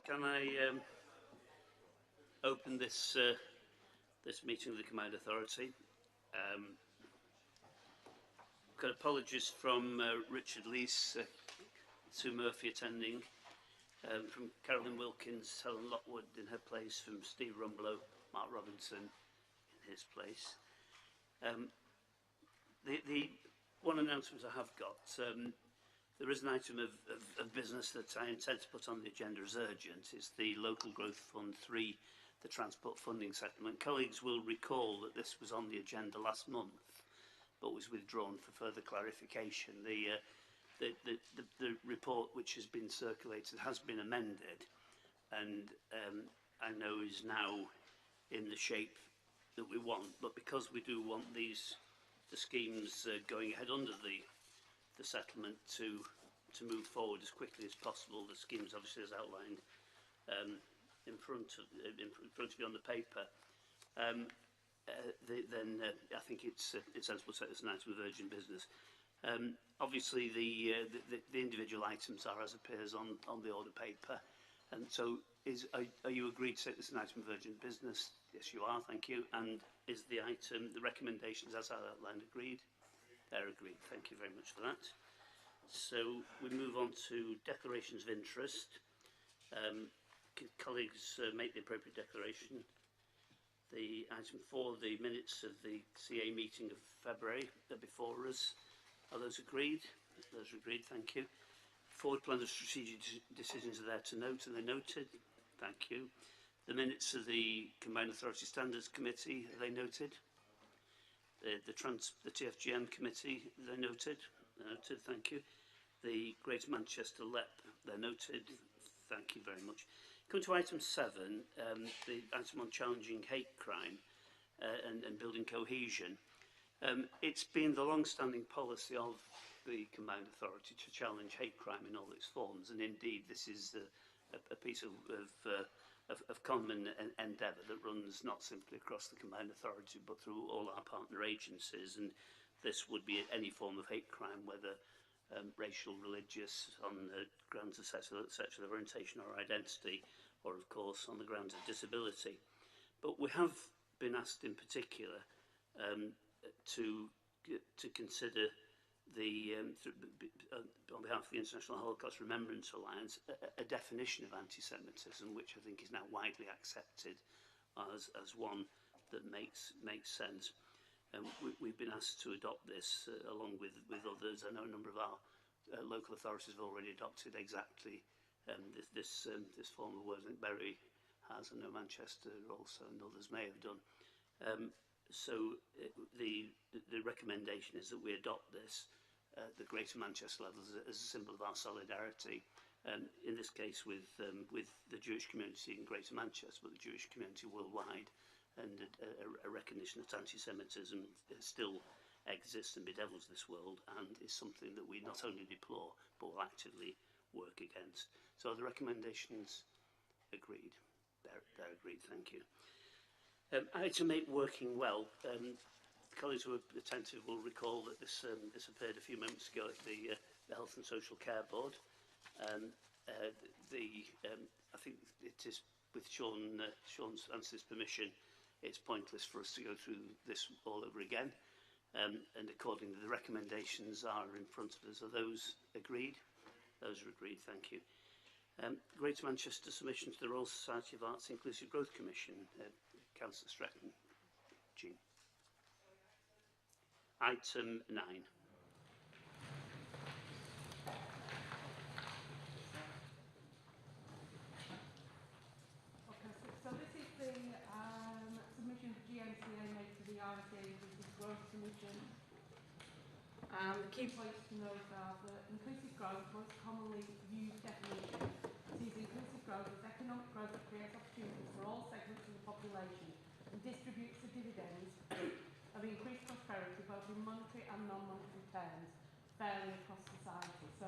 Can I open this this meeting of the Combined Authority? Got apologies from Richard Leese, Sue Murphy attending, from Carolyn Wilkins, Helen Lockwood in her place, from Steve Rumblow, Mark Robinson in his place. The one announcement I have got, there is an item of business that I intend to put on the agenda as urgent. It's the Local Growth Fund 3, the Transport Funding Settlement. Colleagues will recall that this was on the agenda last month, but was withdrawn for further clarification. The report which has been circulated has been amended, and I know is now in the shape that we want, but because we do want the schemes going ahead under the settlement to move forward as quickly as possible, the schemes obviously as outlined in front of you on the paper, then I think it's sensible to set this an item of urgent business. Obviously the individual items are as appears on the order paper, and so are you agreed to set this an item of urgent business? Yes, you are, thank you. And is the recommendations as outlined agreed? They're agreed, thank you very much for that. So we move on to declarations of interest. Can colleagues make the appropriate declaration? The item 4, the minutes of the CA meeting of February are before us. Are those agreed? Those are agreed, thank you. Forward plan of strategic decisions are there to note, and they're noted. Thank you. The minutes of the Combined Authority Standards Committee, are they noted? The TFGM Committee, they're noted. They're noted, thank you. The Greater Manchester LEP, they're noted. Thank you very much. Come to item 7, the item on challenging hate crime and building cohesion. It's been the long-standing policy of the Combined Authority to challenge hate crime in all its forms, and indeed this is a piece of common endeavour that runs not simply across the Combined Authority but through all our partner agencies, and this would be any form of hate crime, whether racial, religious, on the grounds of sexual orientation or identity, or of course on the grounds of disability. But we have been asked in particular to consider on behalf of the International Holocaust Remembrance Alliance a definition of anti-Semitism which I think is now widely accepted as one that makes sense. We've been asked to adopt this along with others. I know a number of our local authorities have already adopted exactly this form of word. I think Bury has, I know Manchester also, and others may have done. So the recommendation is that we adopt this at the Greater Manchester level as a symbol of our solidarity, in this case with the Jewish community in Greater Manchester, but the Jewish community worldwide, and a recognition that anti-Semitism still exists and bedevils this world and is something that we not only deplore but will actively work against. So are the recommendations agreed? They're agreed, thank you. Item 8, working well. Colleagues who are attentive will recall that this appeared a few moments ago at the Health and Social Care Board. I think it is, with Sean Anstis' permission, it's pointless for us to go through this all over again. And accordingly, the recommendations are in front of us. Are those agreed? Those are agreed, thank you. Greater Manchester submission to the Royal Society of Arts Inclusive Growth Commission. Councillor Stretton. Jean. Item 9. Okay, so this is the submission the GMCA made to the RSA Inclusive Growth Commission. The key points to note are that inclusive growth, most commonly used definition, sees inclusive growth as economic growth that creates opportunities for all segments of the population and distributes the dividends of increased prosperity both in monetary and non-monetary terms fairly across society. So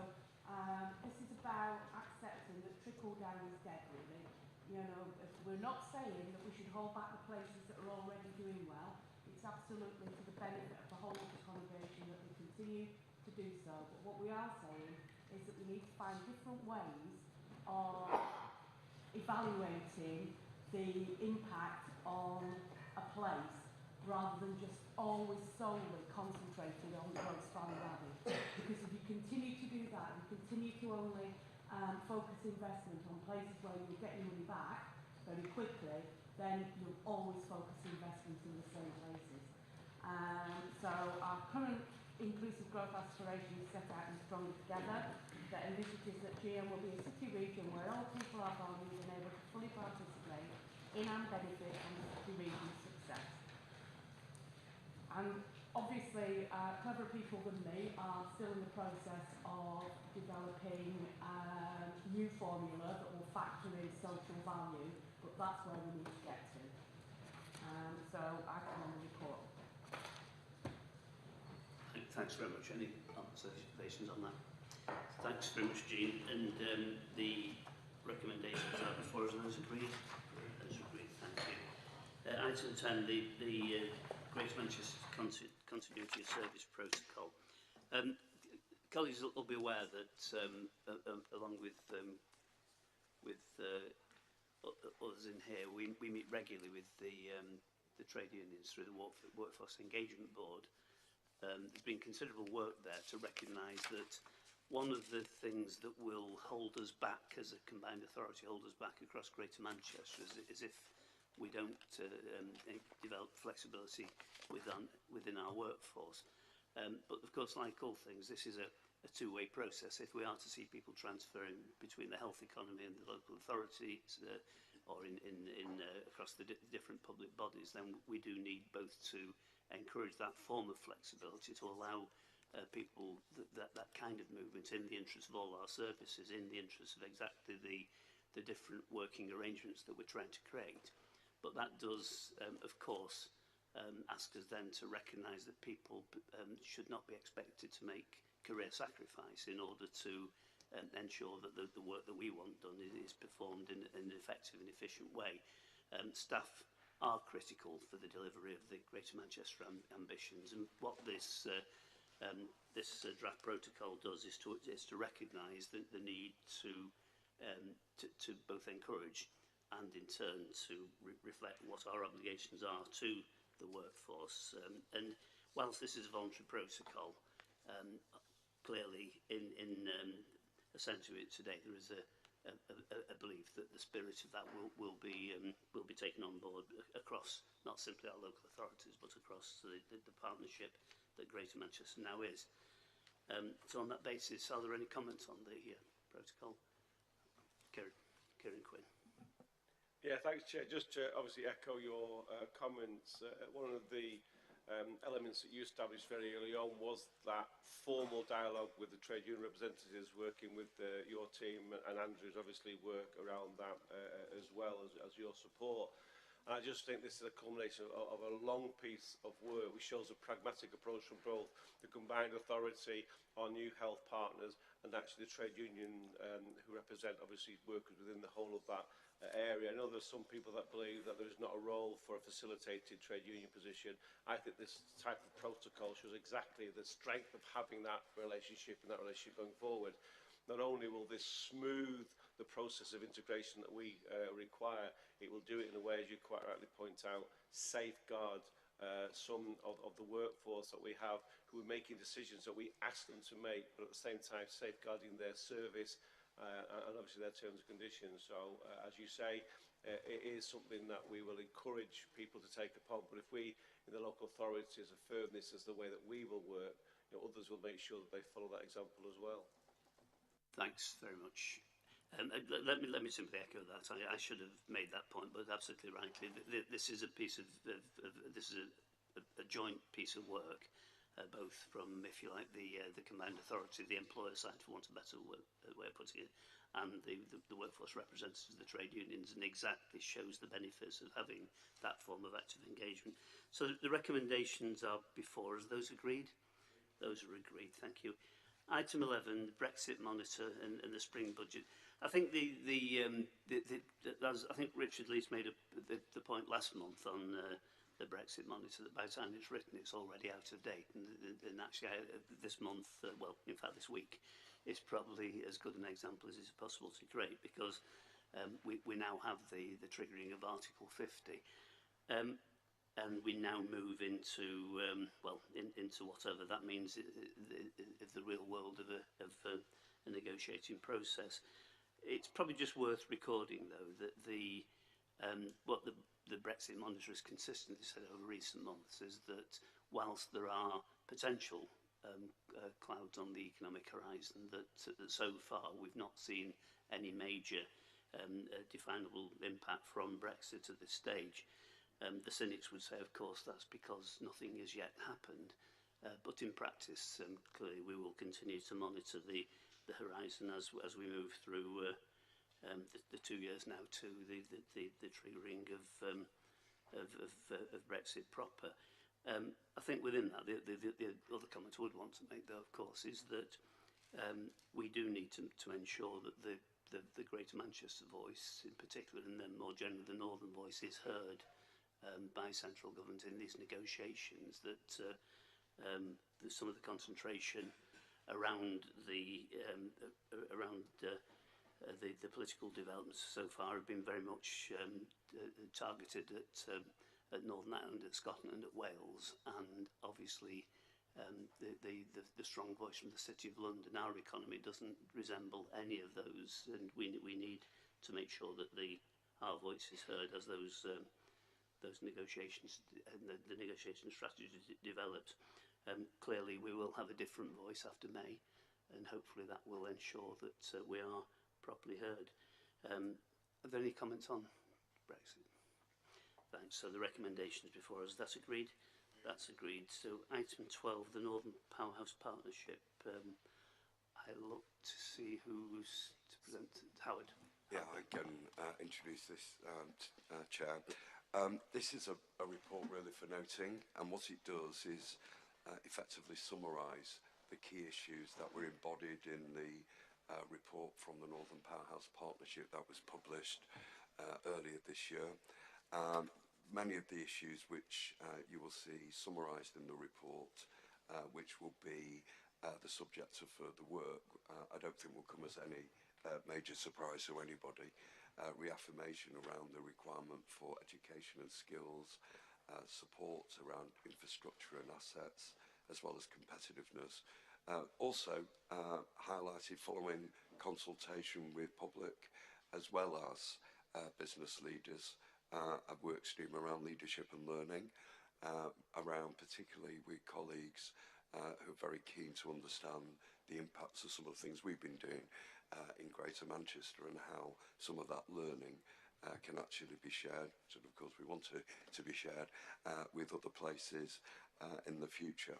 this is about accepting that trickle down is dead, really. You know, we're not saying that we should hold back the places that are already doing well. It's absolutely for the benefit of the whole of the congregation that we continue to do so. But what we are saying is that we need to find different ways of evaluating the impact on a place rather than just always solely concentrating on gross value added. Because if you continue to do that, you continue to only focus investment on places where you get your money back very quickly, then you'll always focus investment in the same places. So our current inclusive growth aspiration is set out in Stronger Together, that envisages that GM will be a city region where all people are valued and able to fully participate in and benefit from the city region's success. And obviously, clever people than me are still in the process of developing new formula that will factor in social value, but that's where we need to get to. So I can on the report. Thanks very much. Any observations on that? Thanks very much, Jean. And the recommendations are before us, and those agreed? Those agreed, thank you. Item 10, the Greater Manchester Continuity of Service Protocol. Colleagues will be aware that along with others in here, we meet regularly with the trade unions through the Workforce Engagement Board. There's been considerable work there to recognise that one of the things that will hold us back as a combined authority, hold us back across Greater Manchester, is if we don't develop flexibility within our workforce. But of course, like all things, this is a two-way process. If we are to see people transferring between the health economy and the local authorities, or across the different public bodies, then we do need both to encourage that form of flexibility to allow people that kind of movement in the interest of all our services, in the interest of exactly the different working arrangements that we're trying to create. But that does, of course, ask us then to recognise that people should not be expected to make career sacrifice in order to ensure that the work that we want done is performed in an effective and efficient way. Staff are critical for the delivery of the Greater Manchester ambitions, and what this draft protocol does is to recognise the need to both encourage and in turn to reflect what our obligations are to the workforce. And whilst this is a voluntary protocol, clearly in a sense of it today, there is a belief that the spirit of that will be taken on board across not simply our local authorities but across the partnership that Greater Manchester now is. So on that basis, are there any comments on the protocol? Kieran Quinn. Yeah, thanks, Chair. Just to obviously echo your comments, one of the elements that you established very early on was that formal dialogue with the trade union representatives, working with your team, and Andrew's obviously work around that as well as your support. And I just think this is a culmination of a long piece of work which shows a pragmatic approach from both the combined authority, our new health partners, and actually the trade union who represent obviously workers within the whole of that area. I know there's some people that believe that there is not a role for a facilitated trade union position. I think this type of protocol shows exactly the strength of having that relationship and that relationship going forward. Not only will this smooth the process of integration that we require, it will do it in a way, as you quite rightly point out, safeguard some of the workforce that we have who are making decisions that we ask them to make, but at the same time safeguarding their service and obviously their terms and conditions. So as you say, it is something that we will encourage people to take upon, but if we in the local authorities affirm this as the way that we will work, others will make sure that they follow that example as well. Thanks very much. Let me simply echo that. I should have made that point, but absolutely rightly, this is a piece of this is a joint piece of work, both from, if you like, the combined authority, the employer side, for want of a better way of putting it, and the workforce representatives of the trade unions, and exactly shows the benefits of having that form of active engagement. So the recommendations are before us. Those agreed? Those are agreed. Thank you. Item 11, Brexit monitor and the spring budget. I think I think Richard Lees made the point last month on the Brexit monitor that by the time it's written, it's already out of date. And actually, this month, well, in fact, this week, is probably as good an example as is possible to create, because we now have the triggering of Article 50. And we now move into, into whatever that means of the real world of a negotiating process. It's probably just worth recording, though, that what the Brexit monitor has consistently said over recent months is that whilst there are potential clouds on the economic horizon, that so far we've not seen any major definable impact from Brexit at this stage. The cynics would say, of course, that's because nothing has yet happened. But in practice, clearly we will continue to monitor the horizon as we move through the 2 years now to the triggering of Brexit proper. I think within that, the other comment I would want to make, though, of course, is that we do need to ensure that the Greater Manchester voice, in particular, and then more generally the Northern voice, is heard by central government in these negotiations. That some of the concentration around the political developments so far have been very much targeted at Northern Ireland, at Scotland, at Wales, and obviously the strong voice from the City of London. Our economy doesn't resemble any of those, and we need to make sure that our voice is heard as those negotiations and the negotiation strategy develops. Clearly, we will have a different voice after May, and hopefully that will ensure that we are properly heard. Are there any comments on Brexit? Thanks. So the recommendations before us, that's agreed? That's agreed. So item 12, the Northern Powerhouse Partnership. I look to see who's to present. Howard. Yeah, I can introduce this, Chair. This is a report really for noting, and what it does is effectively summarise the key issues that were embodied in the report from the Northern Powerhouse Partnership that was published earlier this year. Many of the issues which you will see summarised in the report, which will be the subject of further work, I don't think will come as any major surprise to anybody. Reaffirmation around the requirement for education and skills, support around infrastructure and assets, as well as competitiveness. Also highlighted following consultation with public as well as business leaders, a work stream around leadership and learning, around particularly with colleagues who are very keen to understand the impacts of some of the things we've been doing in Greater Manchester and how some of that learning can actually be shared, so of course we want to be shared with other places in the future,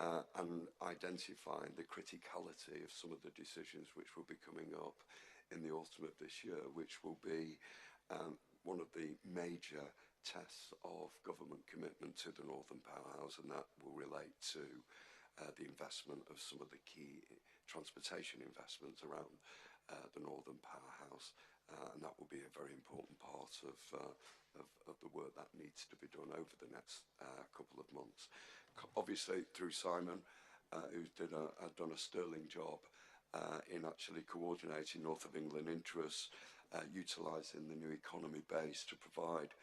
and identifying the criticality of some of the decisions which will be coming up in the autumn of this year, which will be one of the major tests of government commitment to the Northern Powerhouse, and that will relate to the investment of some of the key transportation investments around the Northern Powerhouse, and that will be a very important part of the work that needs to be done over the next couple of months. Obviously, through Simon, who's done a sterling job in actually coordinating North of England interests, utilising the new economy base to provide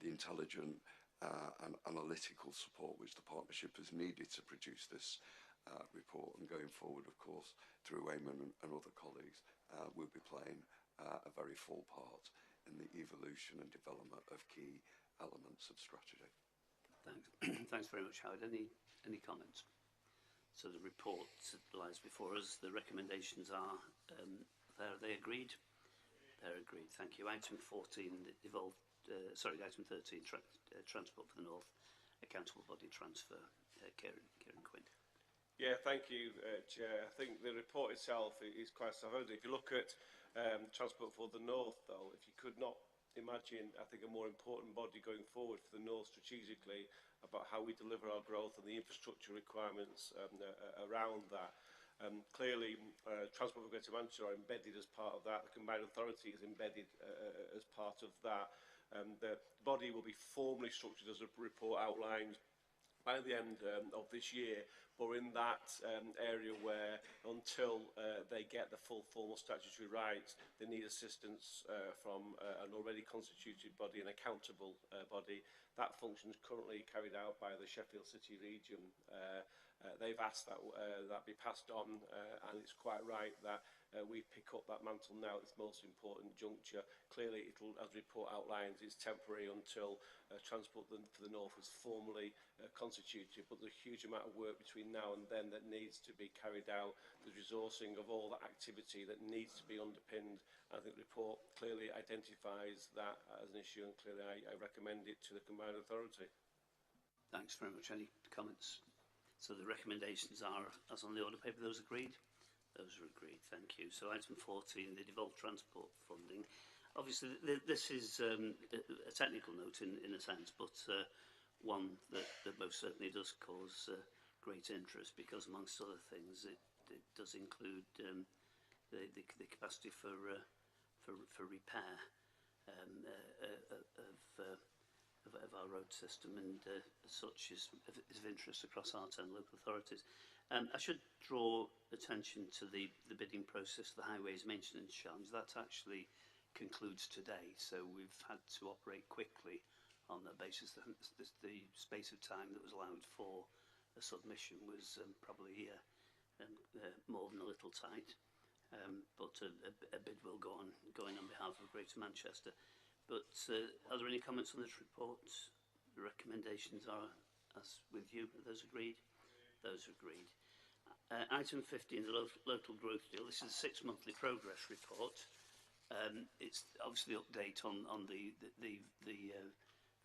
the intelligent and analytical support which the partnership has needed to produce this report. And going forward, of course, through Eamon and other colleagues, we'll be playing a very full part in the evolution and development of key elements of strategy. Thanks. Thanks very much, Howard. Any comments? So the report lies before us. The recommendations are there. Are they agreed? They're agreed. Thank you. Item 14 evolved. Item 13, Transport for the North, Accountable Body Transfer. Kieran Quinn. Yeah, thank you, Chair. I think the report itself is quite self-evident. If you look at Transport for the North, though, if you could not imagine, I think, a more important body going forward for the North strategically about how we deliver our growth and the infrastructure requirements around that. Clearly, Transport for Greater Manchester are embedded as part of that. The Combined Authority is embedded as part of that. The body will be formally structured as a report outlined by the end of this year, but we're in that area where until they get the full formal statutory rights, they need assistance from an already constituted body, an accountable body. That function is currently carried out by the Sheffield City region. They've asked that that be passed on, and it's quite right that we pick up that mantle now at this most important juncture. Clearly, it'll, as the report outlines, it's temporary until Transport for the North is formally constituted, but there's a huge amount of work between now and then that needs to be carried out. There's resourcing of all that activity that needs to be underpinned. I think the report clearly identifies that as an issue, and clearly I recommend it to the combined authority. Thanks very much. Any comments? So the recommendations are, as on the order paper, those agreed? Those are agreed, thank you. So item 14, the devolved transport funding. Obviously, this is a technical note in a sense, but one that most certainly does cause great interest, because amongst other things, it does include the capacity for repair of our road system, and as such is of interest across our 10 local authorities. I should draw attention to the bidding process for the highways maintenance challenge. That actually concludes today, so we've had to operate quickly on that basis. The space of time that was allowed for a submission was probably more than a little tight, but a bid will go on behalf of Greater Manchester. But are there any comments on this report? The recommendations are as with you. Are those agreed? Those are agreed. Item 15, the local growth deal. This is a 6-monthly progress report. It's obviously the update on the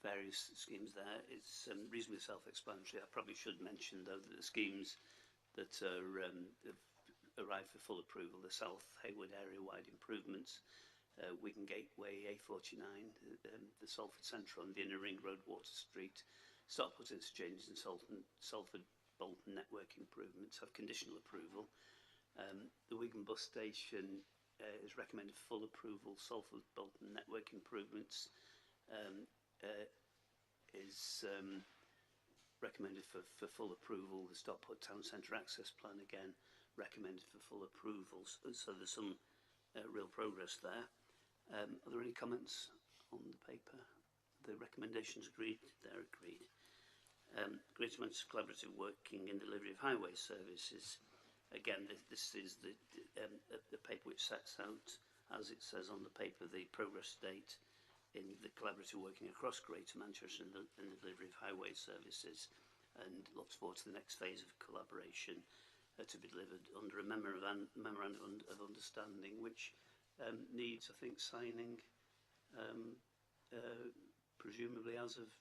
various schemes there. It's reasonably self-explanatory. I probably should mention, though, that the schemes that are arrived for full approval, the South Hayward area-wide improvements, Wigan Gateway, A49, the Salford Central and the Inner Ring Road, Water Street, Stockport interchanges and Salford Bolton network improvements have conditional approval. The Wigan bus station is recommended full approval. Salford Bolton network improvements is recommended for full approval. The Stockport Town Centre Access Plan again recommended for full approval. So there's some real progress there. Are there any comments on the paper? The recommendations agreed? They're agreed. Greater Manchester Collaborative Working in Delivery of Highway Services. Again, this is the paper which sets out, as it says on the paper, the progress date in the collaborative working across Greater Manchester in the delivery of highway services, and looks forward to the next phase of collaboration to be delivered under a memorandum of understanding, which needs, I think, signing presumably as of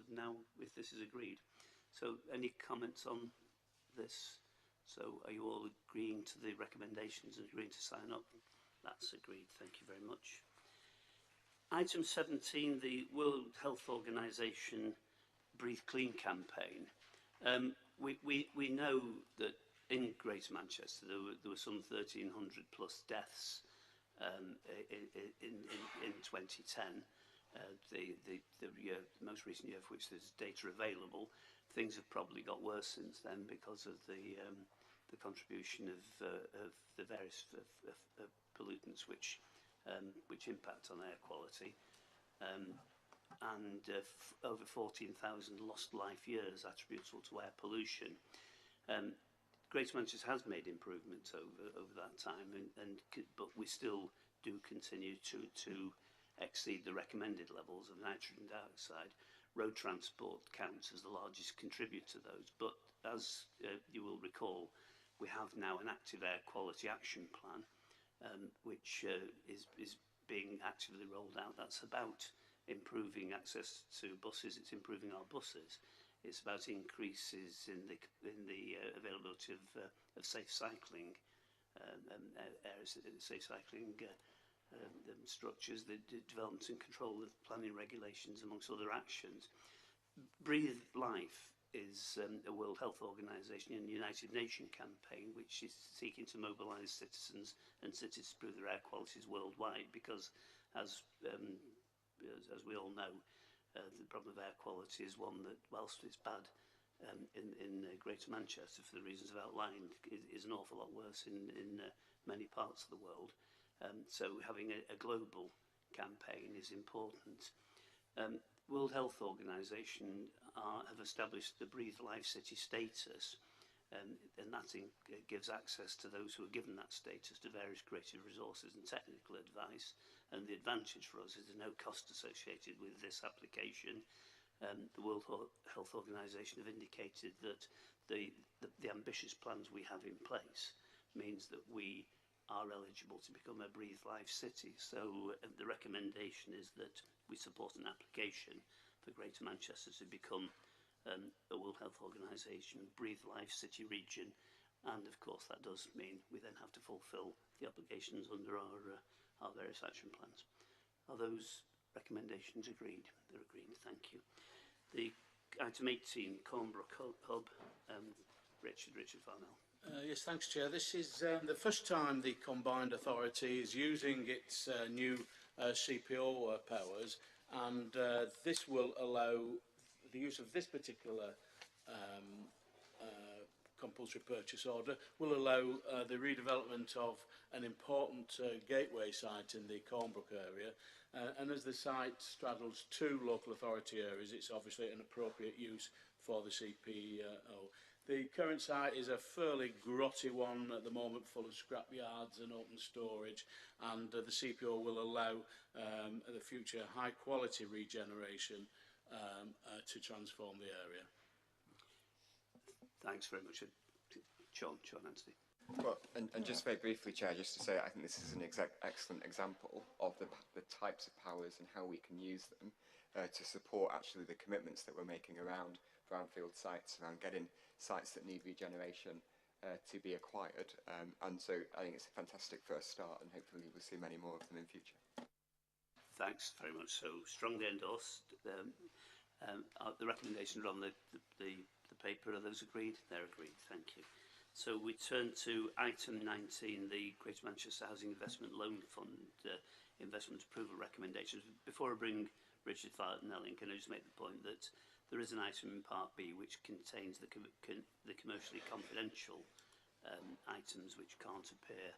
now, if this is agreed. So any comments on this? So are you all agreeing to the recommendations and agreeing to sign up? That's agreed. Thank you very much. Item 17, the World Health Organization Breathe Clean campaign. We know that in Greater Manchester there were some 1,300 plus deaths in 2010. The most recent year for which there's data available. Things have probably got worse since then because of the contribution of the various pollutants which impact on air quality, and over 14,000 lost life years attributable to air pollution. Greater Manchester has made improvements over that time, but we still do continue to exceed the recommended levels of nitrogen dioxide. Road transport counts as the largest contributor to those, but as you will recall, we have now an active air quality action plan, which is being actively rolled out. That's about improving access to buses. It's improving our buses. It's about increases in the availability of safe cycling areas, safe cycling structures, the development and control of planning regulations, amongst other actions. Breathe Life is a World Health Organization and United Nations campaign which is seeking to mobilise citizens and cities to improve their air qualities worldwide, because as we all know, the problem of air quality is one that, whilst it's bad in Greater Manchester, for the reasons I've outlined, is an awful lot worse in many parts of the world. So having a global campaign is important. World Health Organization have established the Breathe Life City status, and that gives access to those who are given that status to various creative resources and technical advice. And the advantage for us is there's no cost associated with this application. The World Health Organization have indicated that the ambitious plans we have in place means that we are eligible to become a Breathe Life City. So the recommendation is that we support an application for Greater Manchester to become a World Health Organization Breathe Life City region, and of course that does mean we then have to fulfil the obligations under our various action plans. Are those recommendations agreed? They're agreed, thank you. The item 18, Cornbrook Hub, Richard Farnell. Yes, thanks, Chair. This is the first time the Combined Authority is using its new CPO powers, and this will allow the use of this particular compulsory purchase order will allow the redevelopment of an important gateway site in the Cornbrook area, and as the site straddles two local authority areas, it's obviously an appropriate use for the CPO. The current site is a fairly grotty one at the moment, full of scrap yards and open storage, and the CPO will allow the future high quality regeneration to transform the area. Thanks very much. Sean Anstey. Well, and just very briefly, Chair, just to say I think this is an excellent example of the types of powers and how we can use them to support actually the commitments that we're making around brownfield sites, around getting sites that need regeneration to be acquired. And so I think it's a fantastic first start, and hopefully we'll see many more of them in future. Thanks very much. So strongly endorsed. The recommendations are on the paper. Are those agreed? They're agreed. Thank you. So we turn to item 19, the Greater Manchester Housing Investment Loan Fund investment approval recommendations. Before I bring Richard Farnell in, can I just make the point that there is an item in Part B which contains the commercially confidential items which can't appear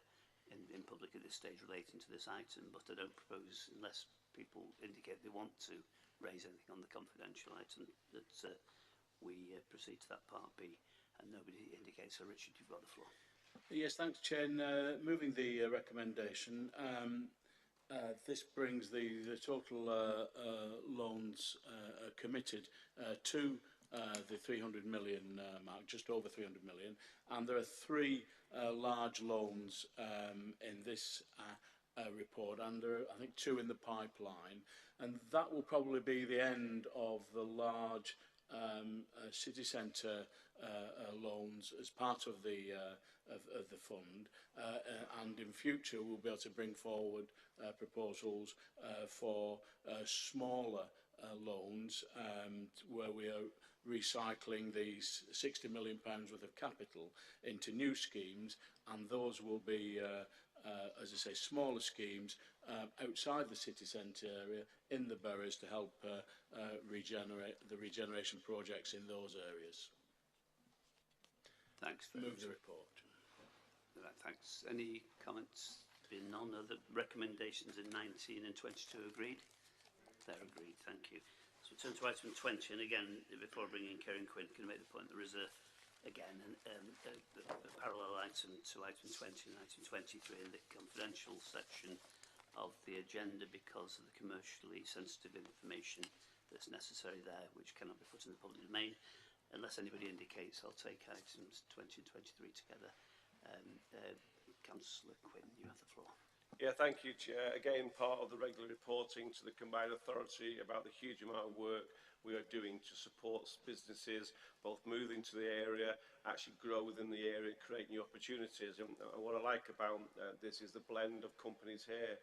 in public at this stage relating to this item, but I don't propose, unless people indicate they want to raise anything on the confidential item, that we proceed to that Part B, and nobody indicates. So Richard, you've got the floor. Yes, thanks, Chair. Moving the recommendation, this brings the total loans committed to the 300 million mark, just over 300 million, and there are three large loans in this report, and there are, I think, two in the pipeline, and that will probably be the end of the large city centre loans as part of the fund, and in future we'll be able to bring forward proposals for smaller loans where we are recycling these £60 million worth of capital into new schemes, and those will be as I say, smaller schemes outside the city centre area in the boroughs to help regenerate the regeneration projects in those areas. Thanks. Move the report. Thanks. Any comments? Being none, are the recommendations in 19 and 22 agreed? They're agreed. Thank you. So we turn to item 20, and again, before bringing in Karen Quinn, can I make the point there is a parallel item to item 20 and item 23 in the confidential section of the agenda because of the commercially sensitive information that's necessary there, which cannot be put in the public domain. Unless anybody indicates, I'll take items 20 and 23 together. Councillor Quinn, you have the floor. Yeah, thank you, Chair. Again, part of the regular reporting to the Combined Authority about the huge amount of work we are doing to support businesses, both moving to the area, actually grow within the area, create new opportunities. And what I like about this is the blend of companies here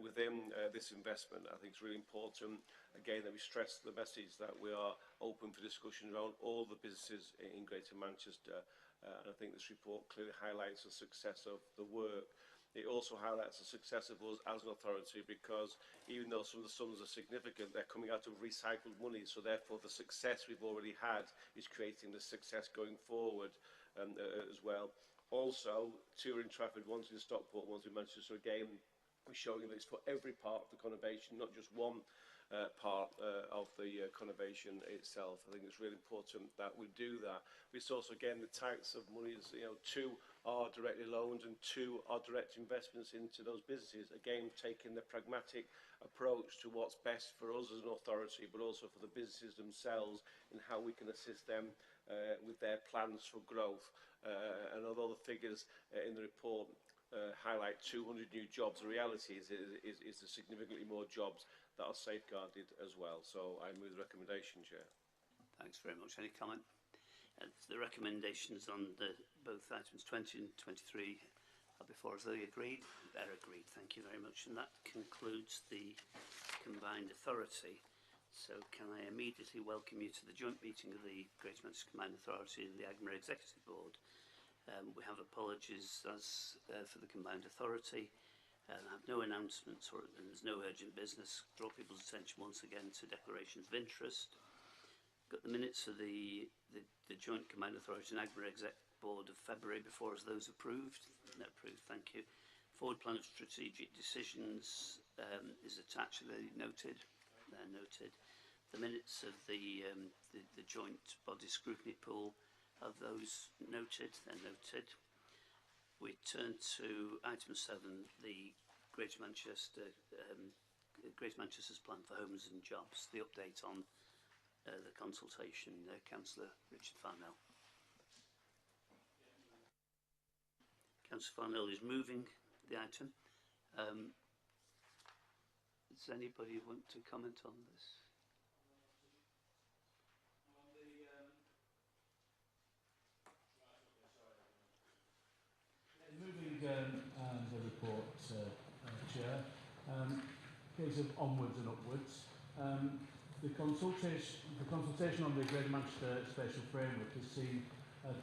within this investment. I think it's really important, again, that we stress the message that we are open for discussion around all the businesses in Greater Manchester. And I think this report clearly highlights the success of the work. It also highlights the success of us as an authority, because even though some of the sums are significant, they're coming out of recycled money, so therefore the success we've already had is creating the success going forward as well. Also, two are in Trafford, one's in Stockport, one's in Manchester. Again, we're showing that it's for every part of the conurbation, not just one part of the conurbation itself. I think it's really important that we do that. It's also, again, the types of monies, you know, 2 are directly loans and 2 are direct investments into those businesses. Again, taking the pragmatic approach to what's best for us as an authority, but also for the businesses themselves, and how we can assist them with their plans for growth. And although the figures in the report highlight 200 new jobs, the reality is there's significantly more jobs that are safeguarded as well. So I move the recommendation, Chair. Thanks very much. Any comment? The recommendations on both items 20 and 23 are before us. Are they agreed? They're agreed. Thank you very much. And that concludes the combined authority. So can I immediately welcome you to the joint meeting of the Greater Manchester Combined Authority and the AGMA Executive Board. We have apologies as for the combined authority. I have no announcements, and there's no urgent business. Draw people's attention once again to declarations of interest. Got the minutes of the joint combined authority and AGMA Exec Board of February before us. Those approved? No, approved. Thank you. Forward plan of strategic decisions is attached. Are they noted? They're noted. The minutes of the joint body scrutiny pool, are those noted? They're noted. We turn to item 7, the Greater Manchester's plan for homes and jobs, the update on the consultation. Councillor Richard Farnell. Councillor Farnell is moving the item. Does anybody want to comment on this? Moving the report, Chair, case of onwards and upwards. The consultation on the Greater Manchester Spatial Framework has seen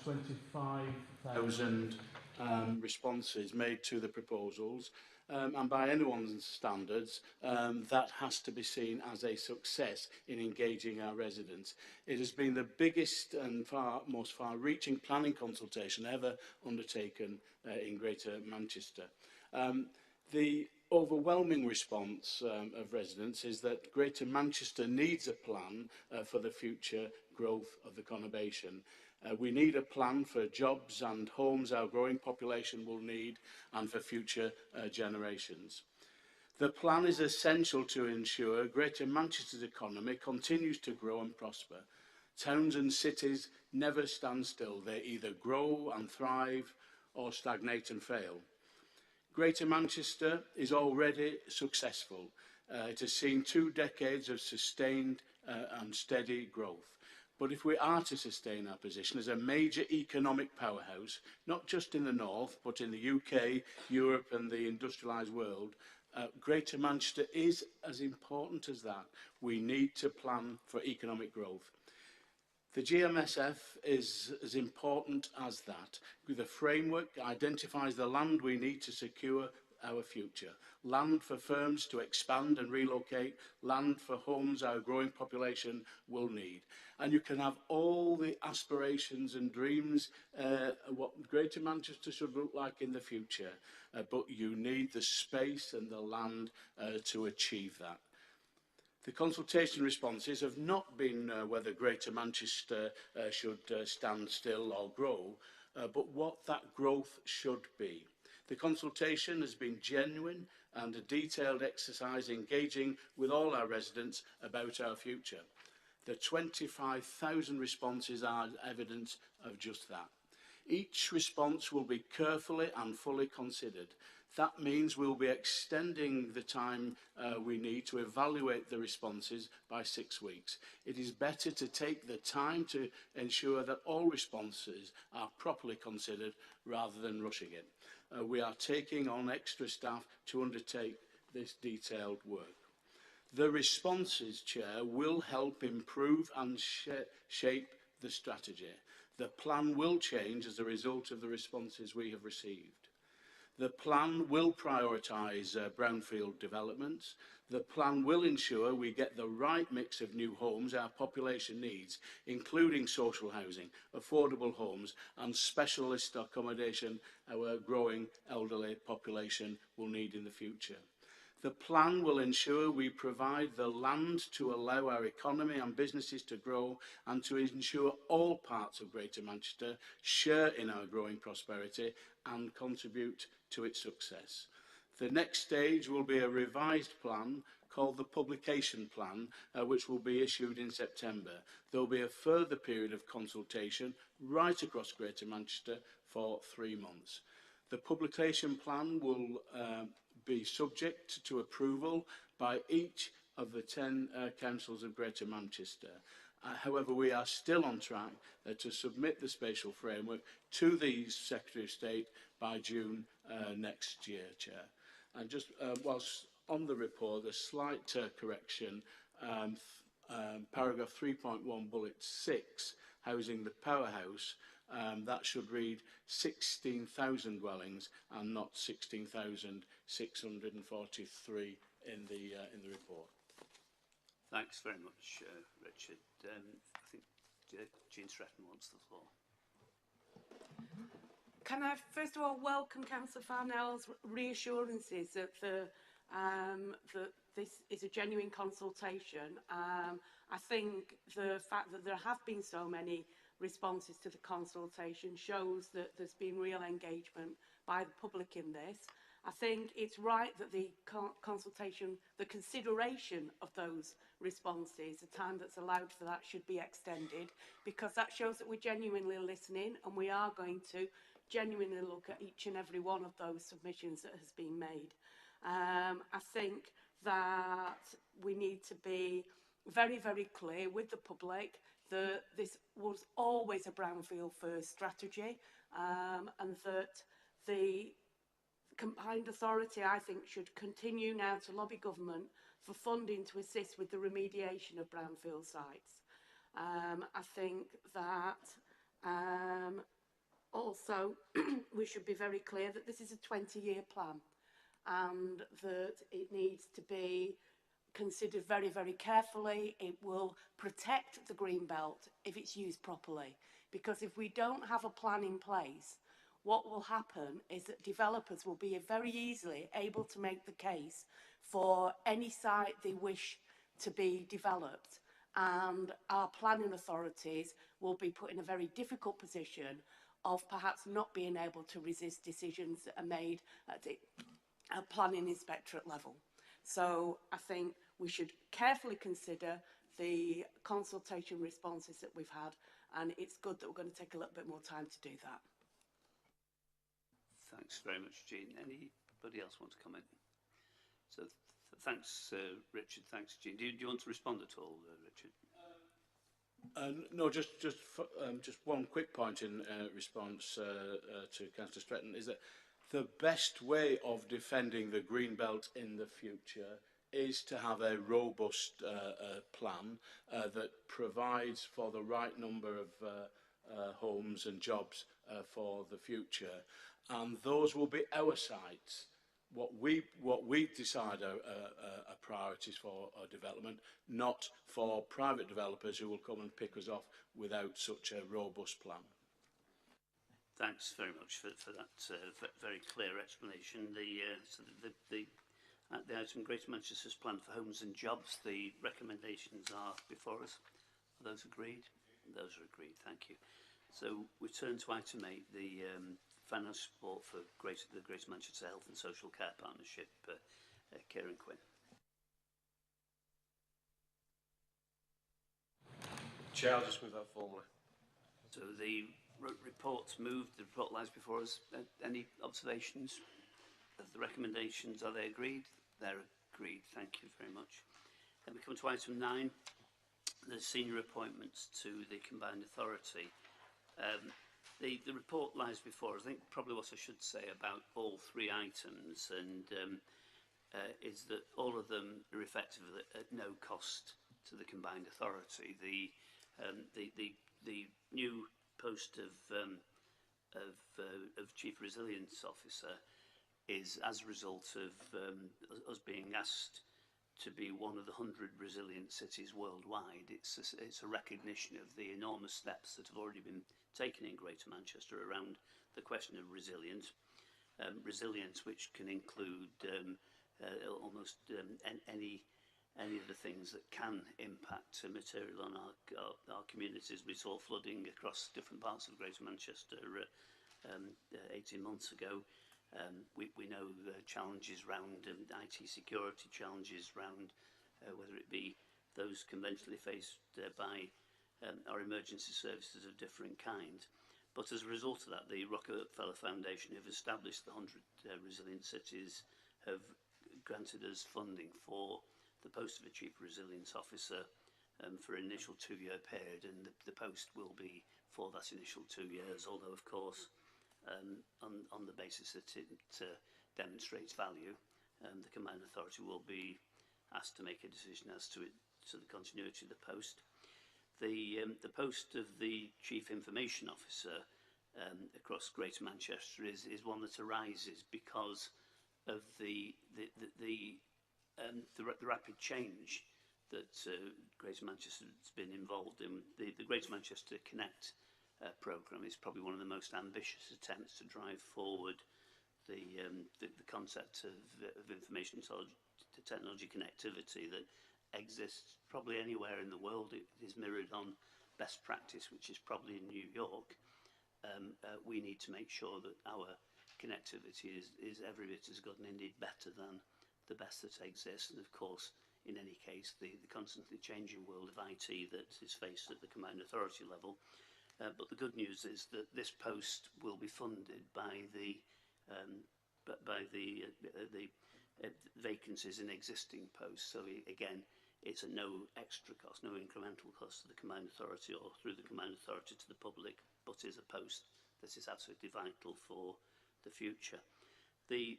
25,000 responses made to the proposals, and by anyone's standards, that has to be seen as a success in engaging our residents. It has been the biggest and most far-reaching planning consultation ever undertaken in Greater Manchester. The overwhelming response of residents is that Greater Manchester needs a plan for the future growth of the conurbation. We need a plan for jobs and homes our growing population will need, and for future generations. The plan is essential to ensure Greater Manchester's economy continues to grow and prosper. Towns and cities never stand still. They either grow and thrive or stagnate and fail. Greater Manchester is already successful. It has seen 2 decades of sustained and steady growth. But if we are to sustain our position as a major economic powerhouse, not just in the north, but in the UK, Europe and the industrialised world, Greater Manchester is as important as that. We need to plan for economic growth. The GMSF is as important as that. The framework identifies the land we need to secure our future. Land for firms to expand and relocate, land for homes our growing population will need. And you can have all the aspirations and dreams what Greater Manchester should look like in the future, but you need the space and the land to achieve that. The consultation responses have not been whether Greater Manchester should stand still or grow, but what that growth should be. The consultation has been genuine and a detailed exercise engaging with all our residents about our future. The 25,000 responses are evidence of just that. Each response will be carefully and fully considered. That means we'll be extending the time we need to evaluate the responses by 6 weeks. It is better to take the time to ensure that all responses are properly considered rather than rushing it. We are taking on extra staff to undertake this detailed work. The responses, Chair, will help improve and shape the strategy. The plan will change as a result of the responses we have received. The plan will prioritise brownfield developments. The plan will ensure we get the right mix of new homes our population needs, including social housing, affordable homes and specialist accommodation our growing elderly population will need in the future. The plan will ensure we provide the land to allow our economy and businesses to grow and to ensure all parts of Greater Manchester share in our growing prosperity and contribute to its success. The next stage will be a revised plan called the Publication Plan, which will be issued in September. There will be a further period of consultation right across Greater Manchester for 3 months. The Publication Plan will be subject to approval by each of the 10 councils of Greater Manchester. However, we are still on track to submit the spatial framework to the Secretary of State by June next year, Chair. And just whilst on the report, a slight correction, paragraph 3.1, bullet 6, housing the powerhouse, that should read 16,000 dwellings and not 16,643 in the report. Thanks very much, Richard. I think Jean Stretton wants the floor. Can I first of all welcome Councillor Farnell's reassurances that that this is a genuine consultation. I think the fact that there have been so many responses to the consultation shows that there's been real engagement by the public in this. I think it's right that the consultation, the consideration of those responses, the time that's allowed for that should be extended, because that shows that we're genuinely listening and we are going to genuinely look at each and every one of those submissions that has been made. I think that we need to be very, very clear with the public that this was always a brownfield first strategy, and that the combined authority, I think, should continue now to lobby government for funding to assist with the remediation of brownfield sites. I think that also we should be very clear that this is a 20-year plan and that it needs to be considered very, very carefully. It will protect the green belt if it's used properly, because if we don't have a plan in place, what will happen is that developers will be very easily able to make the case for any site they wish to be developed, and our planning authorities will be put in a very difficult position of perhaps not being able to resist decisions that are made at the planning inspectorate level. So I think we should carefully consider the consultation responses that we've had, and it's good that we're going to take a little bit more time to do that. Thanks very much, Jean. Anybody else want to come in? So thanks, Richard. Thanks, Jean. Do you want to respond at all, Richard? No, just one quick point in response to Councillor Stretton is that the best way of defending the green belt in the future is to have a robust plan that provides for the right number of homes and jobs for the future, and those will be our sites. What we decide are priorities for our development, not for private developers who will come and pick us off without such a robust plan. Thanks very much for that very clear explanation. The item Greater Manchester's plan for homes and jobs, the recommendations are before us. Are those agreed? Those are agreed, thank you. So we turn to item 8, the financial support for the Greater Manchester Health and Social Care Partnership. Kieran Quinn. Chair, I'll just move that formally. So the report's moved, the report lies before us. Any observations of the recommendations? Are they agreed? They're agreed, thank you very much. Then we come to item 9, the senior appointments to the combined authority. The report lies before us. I think probably what I should say about all 3 items is that all of them are effectively at no cost to the combined authority. The new post of Chief Resilience Officer is as a result of us being asked to be one of the 100 resilient cities worldwide. It's a recognition of the enormous steps that have already been taken in Greater Manchester around the question of resilience. Resilience which can include almost any of the things that can impact material on our communities. We saw flooding across different parts of Greater Manchester 18 months ago. We know challenges around IT security, challenges around whether it be those conventionally faced by our emergency services of different kind. But as a result of that, the Rockefeller Foundation have established the 100 resilient cities, have granted us funding for the post of a Chief Resilience Officer for an initial 2-year period, and the post will be for that initial 2 years, although of course on the basis that it demonstrates value, the Combined Authority will be asked to make a decision as to the continuity of the post. The post of the Chief Information Officer across Greater Manchester is one that arises because of the rapid change that Greater Manchester has been involved in. The Greater Manchester Connect programme is probably one of the most ambitious attempts to drive forward the concept of information technology connectivity that exists probably anywhere in the world. It is mirrored on best practice, which is probably in New York. We need to make sure that our connectivity is every bit as good and indeed better than the best that exists. And of course, in any case, the constantly changing world of IT that is faced at the Combined Authority level. But the good news is that this post will be funded by the vacancies in existing posts. So again, it's at no extra cost, no incremental cost to the Combined Authority or through the Combined Authority to the public, but is a post that is absolutely vital for the future. The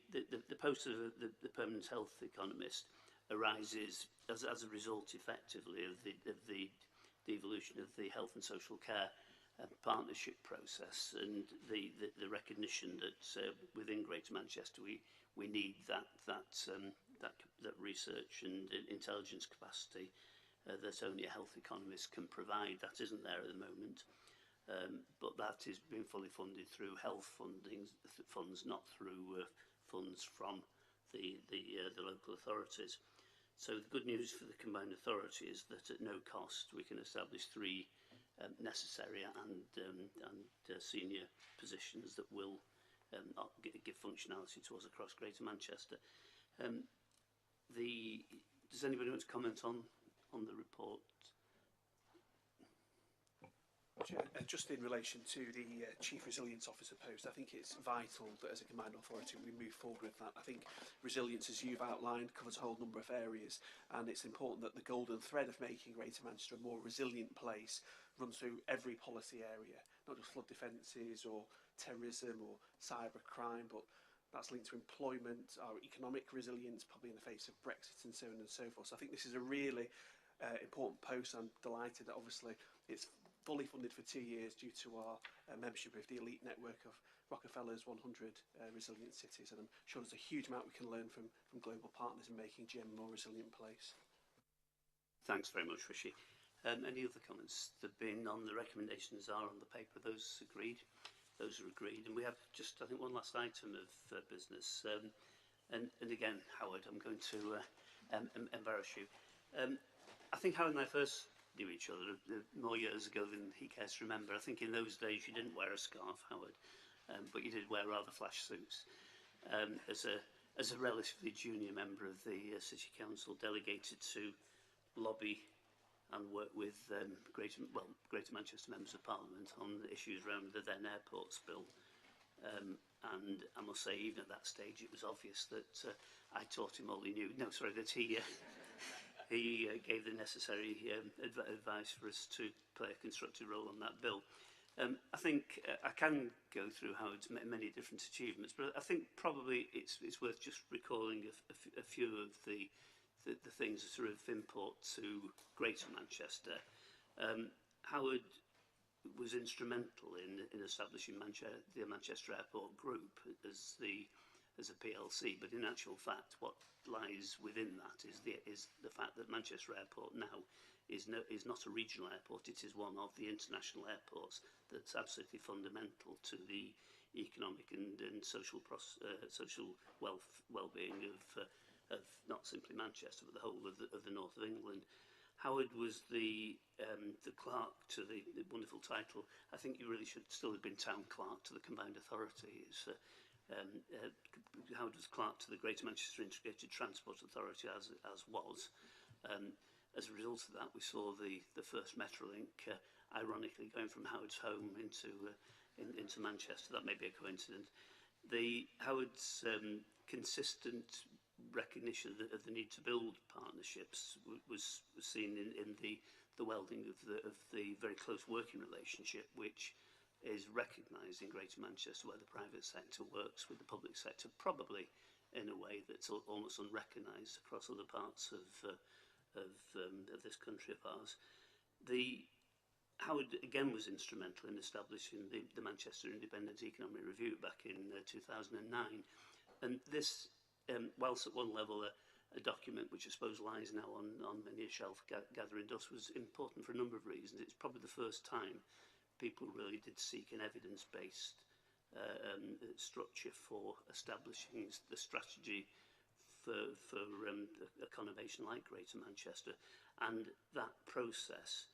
post of the permanent health economist arises as a result, effectively, of the evolution of the health and social care partnership process, and the recognition that within Greater Manchester we need that research and intelligence capacity that only a health economist can provide. That isn't there at the moment, but that is being fully funded through health funds, not through funds from the local authorities. So the good news for the Combined Authority is that at no cost we can establish 3 necessary and senior positions that will give functionality to us across Greater Manchester. Does anybody want to comment on the report? Just in relation to the Chief Resilience Officer post, I think it's vital that as a Combined Authority we move forward with that. I think resilience, as you've outlined, covers a whole number of areas, and it's important that the golden thread of making Greater Manchester a more resilient place runs through every policy area, not just flood defences or terrorism or cyber crime, but that's linked to employment, our economic resilience, probably in the face of Brexit and so on and so forth. So I think this is a really important post. I'm delighted that obviously it's fully funded for 2 years due to our membership of the elite network of Rockefeller's 100 resilient cities, and I'm sure there's a huge amount we can learn from global partners in making GM a more resilient place. Thanks very much, Rishi. Any other comments? There have been on the recommendations are on the paper. Those agreed? Those are agreed. And we have just, I think, one last item of business. And again, Howard, I'm going to embarrass you. I think Howard and I first knew each other more years ago than he cares to remember. I think in those days you didn't wear a scarf, Howard, but you did wear rather flash suits. As a relatively junior member of the City Council, delegated to lobby and work with Greater Manchester Members of Parliament on issues around the then Airports Bill. And I must say, even at that stage, it was obvious that I taught him all he knew. No, sorry, that he gave the necessary advice for us to play a constructive role on that bill. I think I can go through Howard's many different achievements, but I think probably it's worth just recalling a few of the things that are of import to Greater Manchester. Howard was instrumental in establishing the Manchester Airport Group as the as a PLC, but in actual fact, what lies within that is the fact that Manchester Airport now is not a regional airport. It is one of the international airports that's absolutely fundamental to the economic and social well-being of not simply Manchester but the whole of the north of England. Howard was the clerk to the wonderful title. I think you really should still have been town clerk to the combined authority. Howard was clerk to the Greater Manchester Integrated Transport Authority as was. As a result of that, we saw the first Metrolink, ironically, going from Howard's home into Manchester. That may be a coincidence. Howard's consistent recognition of the need to build partnerships was seen in the welding of the very close working relationship, which is recognised in Greater Manchester, where the private sector works with the public sector, probably in a way that's almost unrecognised across other parts of this country of ours. Howard again was instrumental in establishing the Manchester Independent Economic Review back in 2009, and this, whilst at one level a document which I suppose lies now on many a shelf gathering dust, was important for a number of reasons. It's probably the first time people really did seek an evidence-based structure for establishing the strategy for a conurbation like Greater Manchester, and that process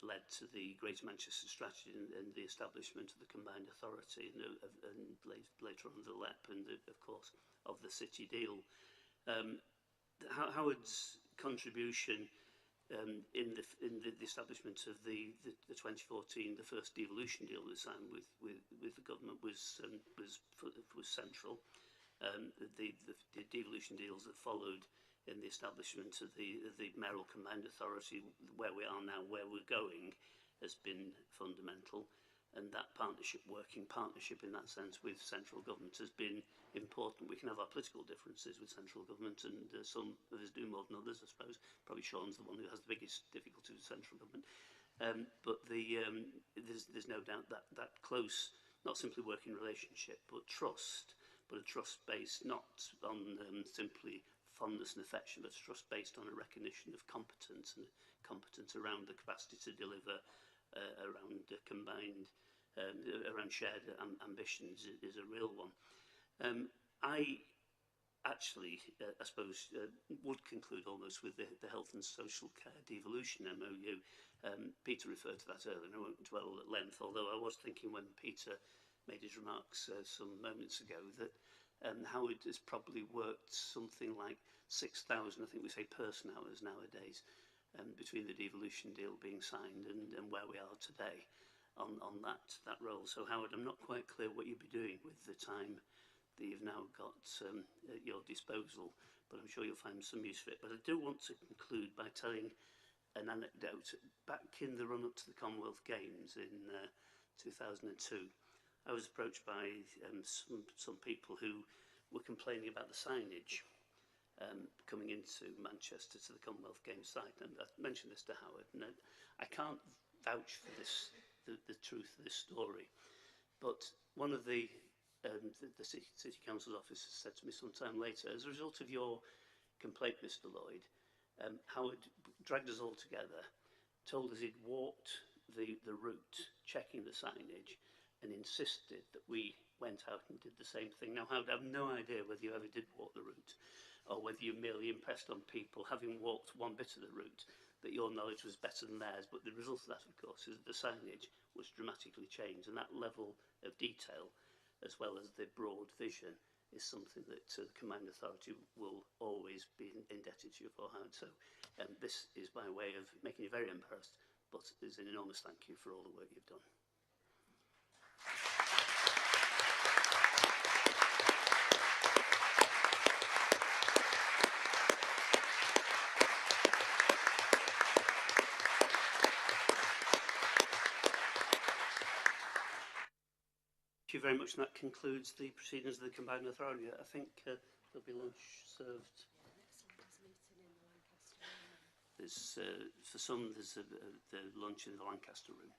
led to the Greater Manchester strategy and the establishment of the combined authority and later on the LEP and of course of the city deal. Howard's contribution in the establishment of the 2014, the first devolution deal we signed with the government was central. The devolution deals that followed in the establishment of the mayoral combined authority, where we are now, where we're going, has been fundamental. And that working partnership in that sense with central government has been important. We can have our political differences with central government, and some of us do more than others, I suppose. Probably Sean's the one who has the biggest difficulty with central government. But there's no doubt that close, not simply working relationship, but a trust based not on simply fondness and affection, but a trust based on a recognition of competence and competence around the capacity to deliver around combined, around shared ambitions is a real one. I actually, I suppose, would conclude almost with the health and social care devolution MOU. Peter referred to that earlier, and I won't dwell at length, although I was thinking when Peter made his remarks some moments ago that Howard has probably worked something like 6,000, I think we say, person hours nowadays, between the devolution deal being signed and where we are today on that role. So Howard, I'm not quite clear what you'd be doing with the time that you've now got at your disposal, but I'm sure you'll find some use for it. But I do want to conclude by telling an anecdote. Back in the run-up to the Commonwealth Games in 2002, I was approached by some people who were complaining about the signage coming into Manchester to the Commonwealth Games site, and I mentioned this to Howard, and I can't vouch for the truth of this story, but one of the City Council's officers said to me sometime later, as a result of your complaint, Mr. Lloyd, Howard dragged us all together, told us he'd walked the route, checking the signage, and insisted that we went out and did the same thing. Now, Howard, I have no idea whether you ever did walk the route, or whether you merely impressed on people, having walked one bit of the route, that your knowledge was better than theirs. But the result of that, of course, is that the signage was dramatically changed, and that level of detail, as well as the broad vision, is something that the Combined Authority will always be indebted to you for, Howard. So this is by way of making you very embarrassed, but is an enormous thank you for all the work you've done. Thank you very much, and that concludes the proceedings of the Combined Authority. I think there'll be lunch served. There's for some, there's the lunch in the Lancaster room.